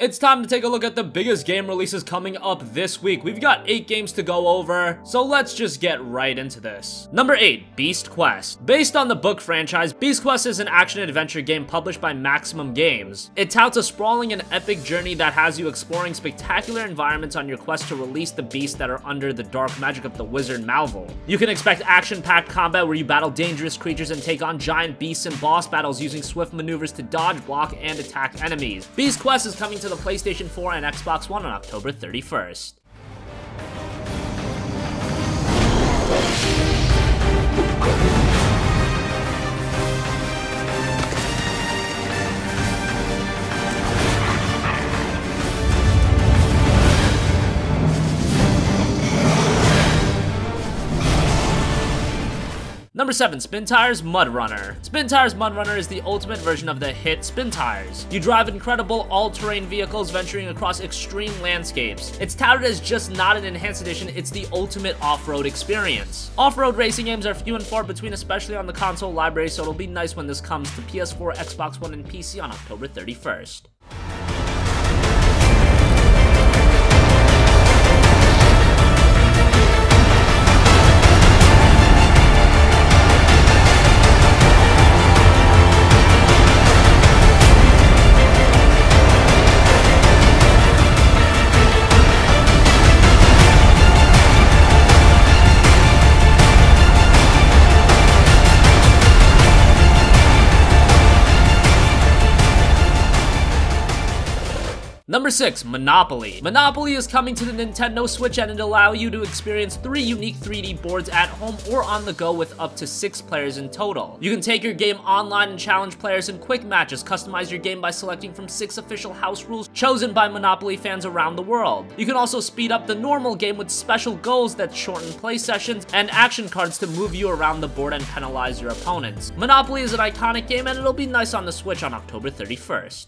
It's time to take a look at the biggest game releases coming up this week. We've got 8 games to go over, so let's just get right into this. Number 8, Beast Quest. Based on the book franchise, Beast Quest is an action-adventure game published by Maximum Games. It touts a sprawling and epic journey that has you exploring spectacular environments on your quest to release the beasts that are under the dark magic of the wizard Malvel. You can expect action-packed combat where you battle dangerous creatures and take on giant beasts and boss battles using swift maneuvers to dodge, block, and attack enemies. Beast Quest is coming to the PlayStation 4 and Xbox One on October 31st. Number 7, Spintires MudRunner. Spintires MudRunner is the ultimate version of the hit Spintires. You drive incredible all-terrain vehicles venturing across extreme landscapes. It's touted as just not an enhanced edition, it's the ultimate off-road experience. Off-road racing games are few and far between, especially on the console library, so it'll be nice when this comes to PS4, Xbox One, and PC on October 31st. Number 6, Monopoly. Monopoly is coming to the Nintendo Switch and it'll allow you to experience 3 unique 3D boards at home or on the go with up to 6 players in total. You can take your game online and challenge players in quick matches, customize your game by selecting from 6 official house rules chosen by Monopoly fans around the world. You can also speed up the normal game with special goals that shorten play sessions and action cards to move you around the board and penalize your opponents. Monopoly is an iconic game and it'll be nice on the Switch on October 31st.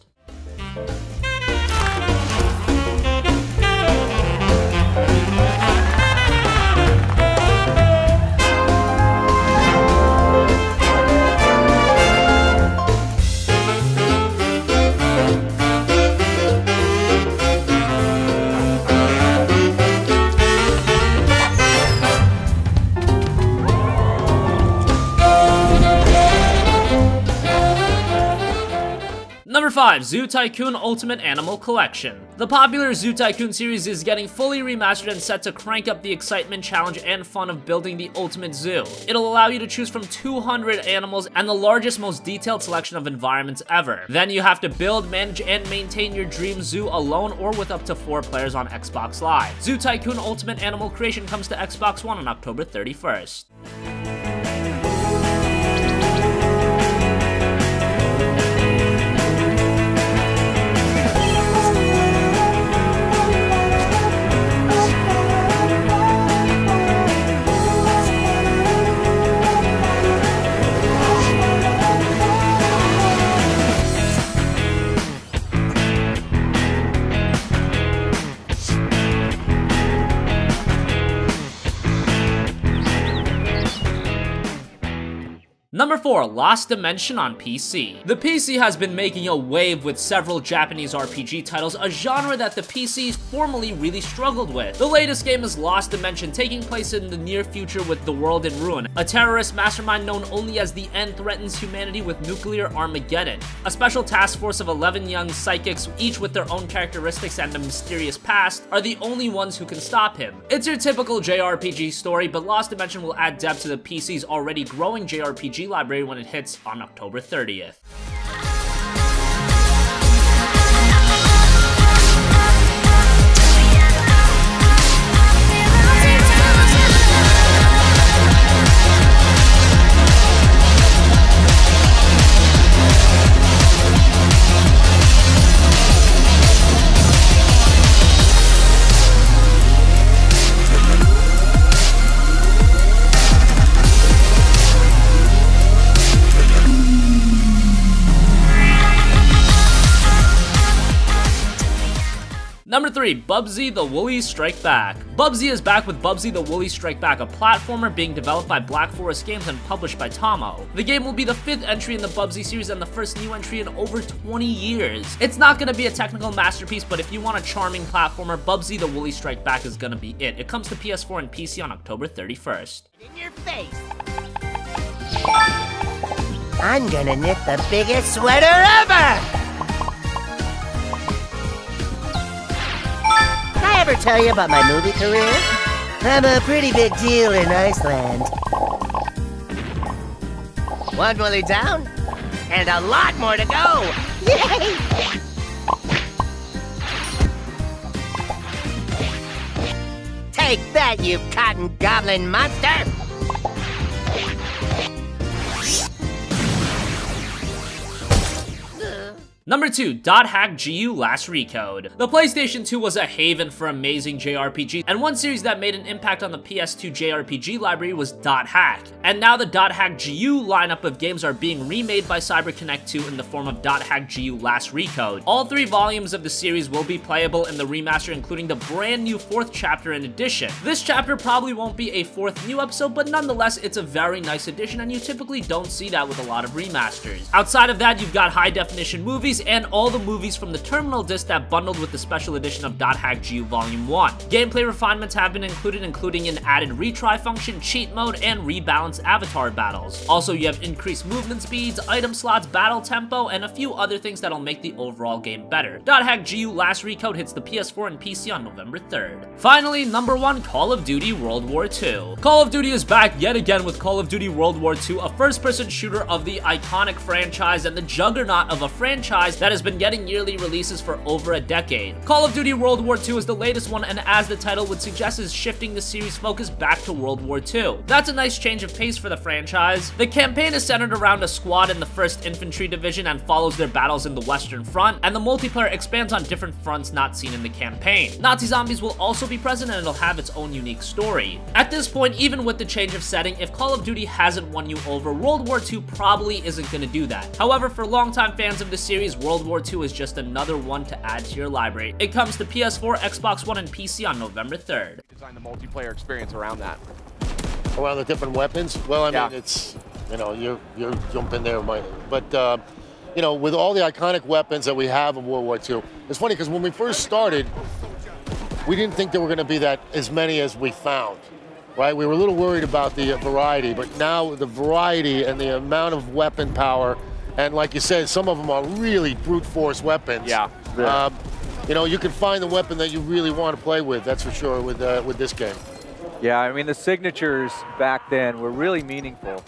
Number 5, Zoo Tycoon Ultimate Animal Collection. The popular Zoo Tycoon series is getting fully remastered and set to crank up the excitement, challenge, and fun of building the ultimate zoo. It'll allow you to choose from 200 animals and the largest, most detailed selection of environments ever. Then you have to build, manage, and maintain your dream zoo alone or with up to 4 players on Xbox Live. Zoo Tycoon Ultimate Animal Creation comes to Xbox One on October 31st. Number 4, Lost Dimension on PC. The PC has been making a wave with several Japanese RPG titles, a genre that the PCs formerly really struggled with. The latest game is Lost Dimension, taking place in the near future with the world in ruin. A terrorist mastermind known only as the End threatens humanity with nuclear Armageddon. A special task force of 11 young psychics, each with their own characteristics and a mysterious past, are the only ones who can stop him. It's your typical JRPG story, but Lost Dimension will add depth to the PC's already growing JRPG library when it hits on October 30th. Number 3, Bubsy the Woolies Strike Back. Bubsy is back with Bubsy the Woolies Strike Back, a platformer being developed by Black Forest Games and published by Tomo. The game will be the 5th entry in the Bubsy series and the first new entry in over 20 years. It's not gonna be a technical masterpiece, but if you want a charming platformer, Bubsy the Woolies Strike Back is gonna be it. It comes to PS4 and PC on October 31st. In your face. I'm gonna knit the biggest sweater ever! Did I ever tell you about my movie career? I'm a pretty big deal in Iceland. One Woolly down, and a lot more to go! Yay! Take that, you cotton goblin monster! Number 2, .hack GU Last Recode. The PlayStation 2 was a haven for amazing JRPGs, and one series that made an impact on the PS2 JRPG library was .hack. And now the .hack GU lineup of games are being remade by CyberConnect 2 in the form of .hack GU Last Recode. All 3 volumes of the series will be playable in the remaster, including the brand new 4th chapter in addition. This chapter probably won't be a 4th new episode, but nonetheless, it's a very nice addition, and you typically don't see that with a lot of remasters. Outside of that, you've got high-definition movies and all the movies from the terminal disc that bundled with the special edition of .hack GU Volume 1. Gameplay refinements have been included, including an added retry function, cheat mode, and rebalanced avatar battles. Also, you have increased movement speeds, item slots, battle tempo, and a few other things that'll make the overall game better. .hack GU Last Recode hits the PS4 and PC on November 3rd. Finally, number 1, Call of Duty World War II. Call of Duty is back yet again with Call of Duty World War II, a first-person shooter of the iconic franchise and the juggernaut of a franchise that has been getting yearly releases for over a decade. Call of Duty World War II is the latest one, and as the title would suggest, is shifting the series' focus back to World War II. That's a nice change of pace for the franchise. The campaign is centered around a squad in the 1st Infantry Division and follows their battles in the Western Front, and the multiplayer expands on different fronts not seen in the campaign. Nazi zombies will also be present, and it'll have its own unique story. At this point, even with the change of setting, if Call of Duty hasn't won you over, World War II probably isn't gonna do that. However, for longtime fans of the series, World War II is just another one to add to your library. It comes to PS4, Xbox One, and PC on November 3rd. Design the multiplayer experience around that. Around the different weapons? Well, I mean, Yeah. it's, you know, you're jumping there, but you know, with all the iconic weapons that we have in World War II, it's funny because when we first started, we didn't think there were going to be as many as we found, right? We were a little worried about the variety, but now the variety and the amount of weapon power, and like you said, some of them are really brute force weapons. Yeah. You know, you can find the weapon that you really want to play with, that's for sure, with this game. Yeah, I mean, the signatures back then were really meaningful.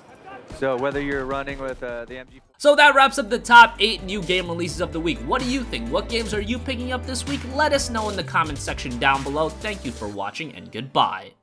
So whether you're running with the MG... So that wraps up the top 8 new game releases of the week. What do you think? What games are you picking up this week? Let us know in the comments section down below. Thank you for watching, and goodbye.